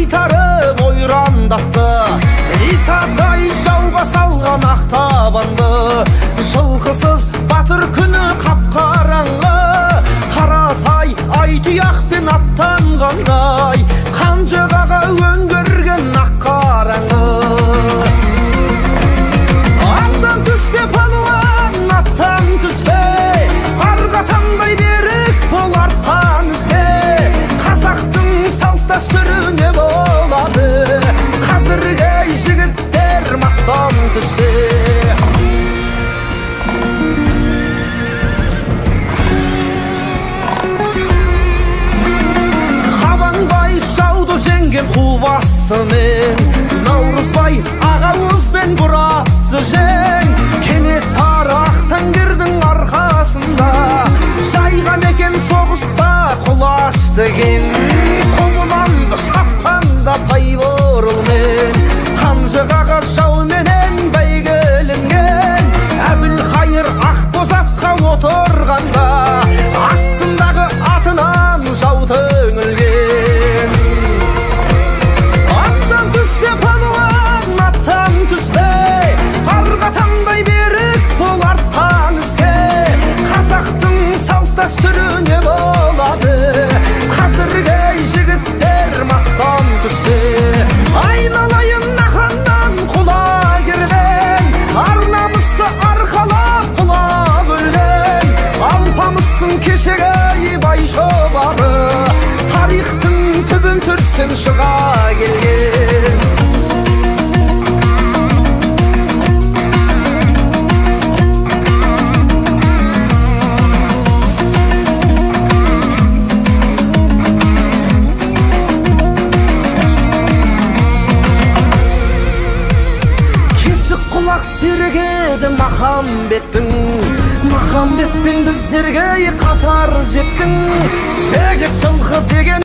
айтарым ойрандатты. Исатай жауға салған ақтабанды, жылқысыз батыр күні қап-қараңғы. Қарасай ай тұяқпен аттанғандай, қанжығаға өңгерген ақ қараңғы. Аттан түспе палуан, аттан түспе, арға таңдай берік бол артқан ізге. Қазақтың салт дәстүрі не болады, қазіргі жігіттер мақтан түссе. Қабанбай жауды жеңген қубастымен, Наурызбай ағауызбен бұратты жең. Кенесары Ақтаңгердің арқасында жайған екен соғыста құлаш деген. Құбыланды шапқанда Тайбұрылмен, Қанжығаға жауменен бәйгеленген. Әбілқайыр Ақбозатқа отырғанда астындағы атынан жау төнілген. Аттан түспе палуан, аттан түспе, арға таңдай берік бол артқан ізге. Қазақтың салт дәстүрі не болады, қазіргі жігіттер мақтан түссе. Айналайын наханнан құлагерден, ар намысты арқалап құлап өлген. Алпамыстың кешегі бай шобары, тарихтың түбін түртсең шыға келген. Құлақ сергеді Махамбеттің, Махамбетпен біздерге қатар жеттің. Жігіт жылқы деген